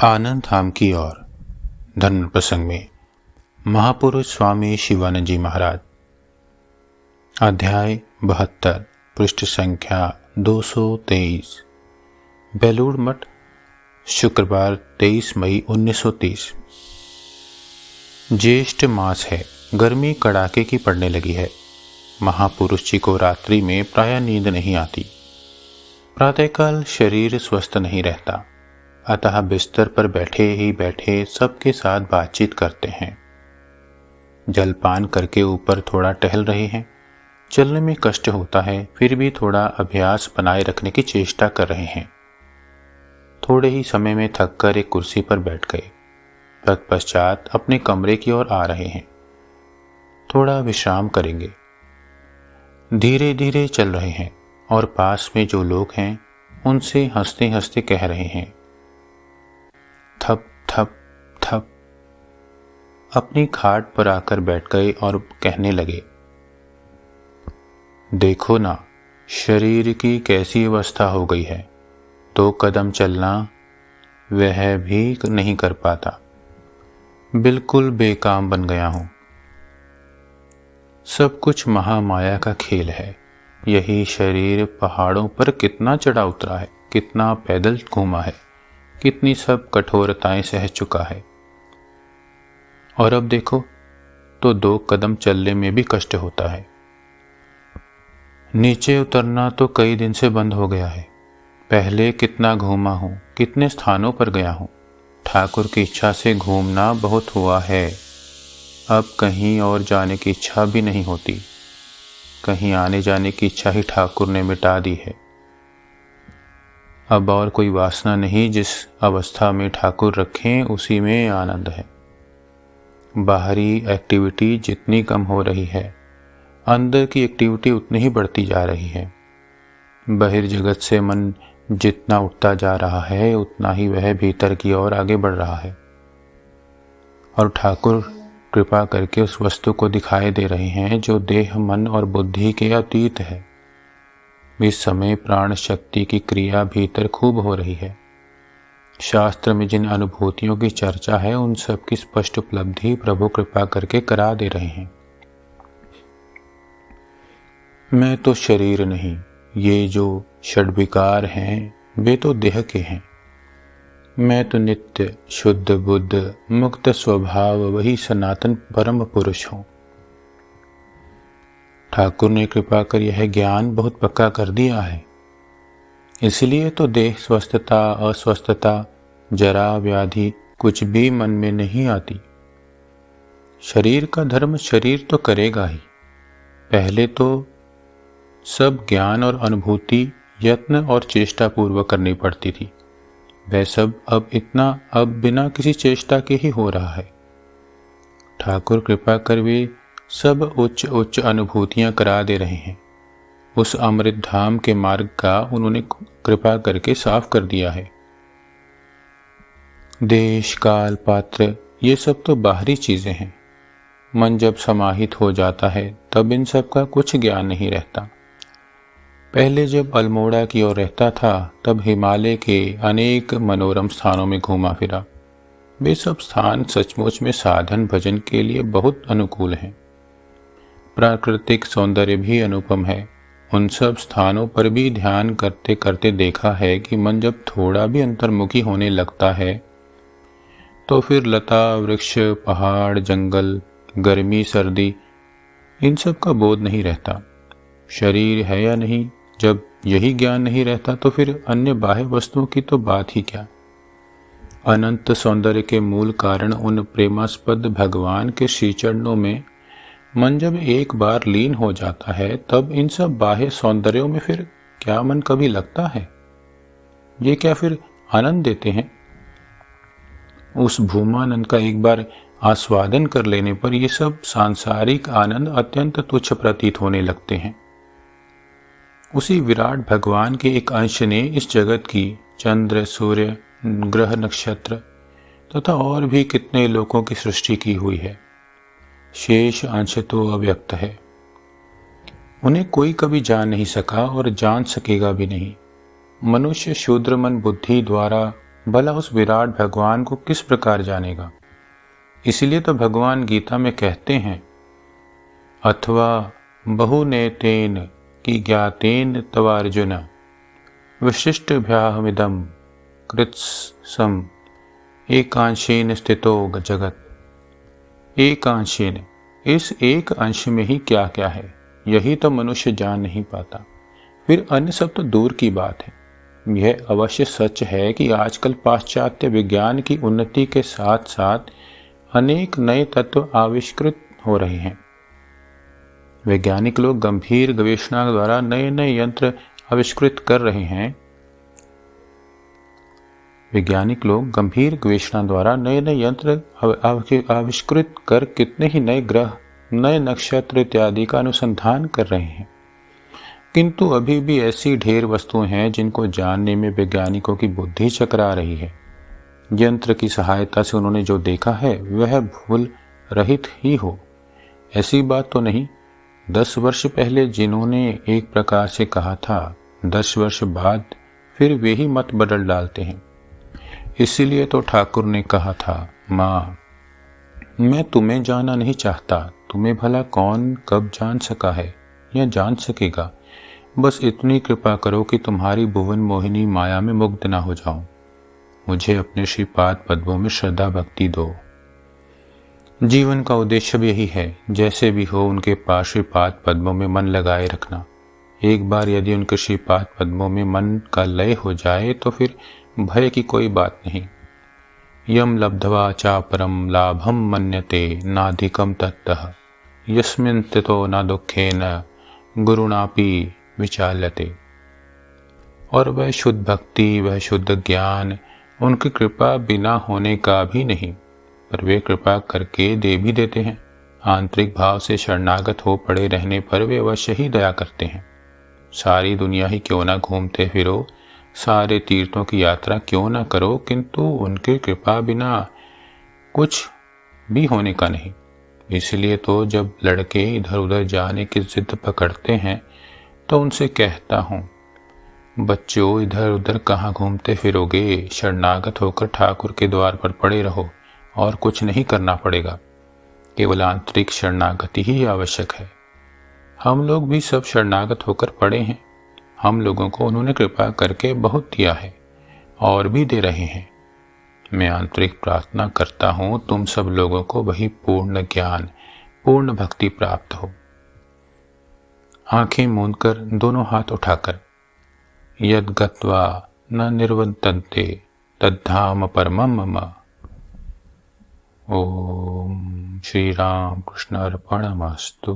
आनंद धाम की ओर धर्म प्रसंग में महापुरुष स्वामी शिवानंद जी महाराज। अध्याय 72, पृष्ठ संख्या 223। बेलूर मठ, शुक्रवार 23 मई 1930। ज्येष्ठ मास है। गर्मी कड़ाके की पड़ने लगी है। महापुरुष जी को रात्रि में प्रायः नींद नहीं आती। प्रातःकाल शरीर स्वस्थ नहीं रहता, अतः बिस्तर पर बैठे ही बैठे सबके साथ बातचीत करते हैं। जलपान करके ऊपर थोड़ा टहल रहे हैं। चलने में कष्ट होता है, फिर भी थोड़ा अभ्यास बनाए रखने की चेष्टा कर रहे हैं। थोड़े ही समय में थककर एक कुर्सी पर बैठ गए। तत्पश्चात अपने कमरे की ओर आ रहे हैं। थोड़ा विश्राम करेंगे। धीरे धीरे चल रहे हैं और पास में जो लोग हैं उनसे हंसते हंसते कह रहे हैं, थप थप थप। अपनी खाट पर आकर बैठ गए और कहने लगे, देखो ना, शरीर की कैसी अवस्था हो गई है। 2 कदम चलना वह भी नहीं कर पाता। बिल्कुल बेकाम बन गया हूं। सब कुछ महामाया का खेल है। यही शरीर पहाड़ों पर कितना चढ़ा उतरा है, कितना पैदल घूमा है, कितनी सब कठोरताएं सह चुका है। और अब देखो तो 2 कदम चलने में भी कष्ट होता है। नीचे उतरना तो कई दिन से बंद हो गया है। पहले कितना घूमा हूँ, कितने स्थानों पर गया हूँ। ठाकुर की इच्छा से घूमना बहुत हुआ है। अब कहीं और जाने की इच्छा भी नहीं होती। कहीं आने जाने की इच्छा ही ठाकुर ने मिटा दी है। अब और कोई वासना नहीं। जिस अवस्था में ठाकुर रखें उसी में आनंद है। बाहरी एक्टिविटी जितनी कम हो रही है, अंदर की एक्टिविटी उतनी ही बढ़ती जा रही है। बहिर्जगत से मन जितना उठता जा रहा है, उतना ही वह भीतर की ओर आगे बढ़ रहा है। और ठाकुर कृपा करके उस वस्तु को दिखाई दे रहे हैं जो देह, मन और बुद्धि के अतीत है। इस समय प्राण शक्ति की क्रिया भीतर खूब हो रही है। शास्त्र में जिन अनुभूतियों की चर्चा है, उन सब की स्पष्ट उपलब्धि प्रभु कृपा करके करा दे रहे हैं। मैं तो शरीर नहीं, ये जो षड्विकार हैं वे तो देह के हैं। मैं तो नित्य शुद्ध बुद्ध मुक्त स्वभाव वही सनातन परम पुरुष हूँ। ठाकुर ने कृपा कर यह ज्ञान बहुत पक्का कर दिया है। इसलिए तो देह स्वस्थता, अस्वस्थता, जरा, व्याधि कुछ भी मन में नहीं आती। शरीर का धर्म शरीर तो करेगा ही। पहले तो सब ज्ञान और अनुभूति यत्न और चेष्टा पूर्वक करनी पड़ती थी। वह सब अब बिना किसी चेष्टा के ही हो रहा है। ठाकुर कृपा कर वे सब उच्च उच्च अनुभूतियां करा दे रहे हैं। उस अमृत धाम के मार्ग का उन्होंने कृपा करके साफ कर दिया है। देश, काल, पात्र ये सब तो बाहरी चीजें हैं। मन जब समाहित हो जाता है तब इन सब का कुछ ज्ञान नहीं रहता। पहले जब अल्मोड़ा की ओर रहता था तब हिमालय के अनेक मनोरम स्थानों में घूमा फिरा। वे सब स्थान सचमुच में साधन भजन के लिए बहुत अनुकूल हैं। प्राकृतिक सौंदर्य भी अनुपम है। उन सब स्थानों पर भी ध्यान करते करते देखा है कि मन जब थोड़ा भी अंतर्मुखी होने लगता है तो फिर लता, वृक्ष, पहाड़, जंगल, गर्मी, सर्दी इन सब का बोध नहीं रहता। शरीर है या नहीं, जब यही ज्ञान नहीं रहता तो फिर अन्य बाह्य वस्तुओं की तो बात ही क्या। अनंत सौंदर्य के मूल कारण उन प्रेमास्पद भगवान के श्री चरणों में मन जब एक बार लीन हो जाता है तब इन सब बाह्य सौंदर्यों में फिर क्या मन कभी लगता है? ये क्या फिर आनंद देते हैं? उस भूमानंद का एक बार आस्वादन कर लेने पर ये सब सांसारिक आनंद अत्यंत तुच्छ प्रतीत होने लगते हैं। उसी विराट भगवान के एक अंश ने इस जगत की चंद्र, सूर्य, ग्रह, नक्षत्र तथा और भी कितने लोगों की सृष्टि की हुई है। शेष अंश तो अव्यक्त है। उन्हें कोई कभी जान नहीं सका और जान सकेगा भी नहीं। मनुष्य शूद्र मन बुद्धि द्वारा भला उस विराट भगवान को किस प्रकार जानेगा। इसलिए तो भगवान गीता में कहते हैं, अथवा बहुनेतेन की ज्ञातेन तवार्जुन विशिष्टभ्याहमिदं कृत्स्नम् एकांशेन स्थितो जगत। एकांशेन, इस एक अंश में ही क्या क्या है यही तो मनुष्य जान नहीं पाता, फिर अन्य सब तो दूर की बात है। यह अवश्य सच है कि आजकल पाश्चात्य विज्ञान की उन्नति के साथ साथ अनेक नए तत्व आविष्कृत हो रहे हैं। वैज्ञानिक लोग गंभीर गवेषणा द्वारा नए नए यंत्र आविष्कृत कर रहे हैं। वैज्ञानिक लोग गंभीर गवेषणा द्वारा नए नए यंत्र आविष्कृत कर कितने ही नए ग्रह, नए नक्षत्र इत्यादि का अनुसंधान कर रहे हैं, किंतु अभी भी ऐसी ढेर वस्तुएं हैं जिनको जानने में वैज्ञानिकों की बुद्धि चकरा रही है। यंत्र की सहायता से उन्होंने जो देखा है वह भूल रहित ही हो, ऐसी बात तो नहीं। 10 वर्ष पहले जिन्होंने एक प्रकार से कहा था, 10 वर्ष बाद फिर वे ही मत बदल डालते हैं। इसीलिए तो ठाकुर ने कहा था, माँ मैं तुम्हें जाना नहीं चाहता, तुम्हें भला कौन कब जान सका है या जान सकेगा। बस इतनी कृपा करो कि तुम्हारी भुवन मोहिनी माया में मुग्ध ना हो जाऊं। मुझे अपने श्रीपाद पद्मों में श्रद्धा भक्ति दो। जीवन का उद्देश्य भी यही है, जैसे भी हो उनके पास श्रीपाद पद्मों में मन लगाए रखना। एक बार यदि उनके श्रीपाद पद्मों में मन का लय हो जाए तो फिर भय की कोई बात नहीं। यम लब्ध्वा चा परम लाभम मन्यते नाधिकम तत्तः यस्मिन् स्थितो न दुखेन गुरुणापि विचाल्यते। और वह शुद्ध भक्ति, वह शुद्ध ज्ञान उनकी कृपा बिना होने का भी नहीं, पर वे कृपा करके दे भी देते हैं। आंतरिक भाव से शरणागत हो पड़े रहने पर वे अवश्य ही दया करते हैं। सारी दुनिया ही क्यों ना घूमते फिरो, सारे तीर्थों की यात्रा क्यों ना करो, किंतु उनकी कृपा बिना कुछ भी होने का नहीं। इसलिए तो जब लड़के इधर उधर जाने की जिद पकड़ते हैं तो उनसे कहता हूँ, बच्चों इधर उधर कहाँ घूमते फिरोगे, शरणागत होकर ठाकुर के द्वार पर पड़े रहो और कुछ नहीं करना पड़ेगा। केवल आंतरिक शरणागति ही आवश्यक है। हम लोग भी सब शरणागत होकर पड़े हैं। हम लोगों को उन्होंने कृपा करके बहुत दिया है और भी दे रहे हैं। मैं आंतरिक प्रार्थना करता हूँ तुम सब लोगों को वही पूर्ण ज्ञान, पूर्ण भक्ति प्राप्त हो। आंखें मूंदकर, दोनों हाथ उठाकर, यद गत्वा न निर्वतन्ते तद्धाम परमम मम। ओम श्री राम कृष्ण अर्पणमस्तु।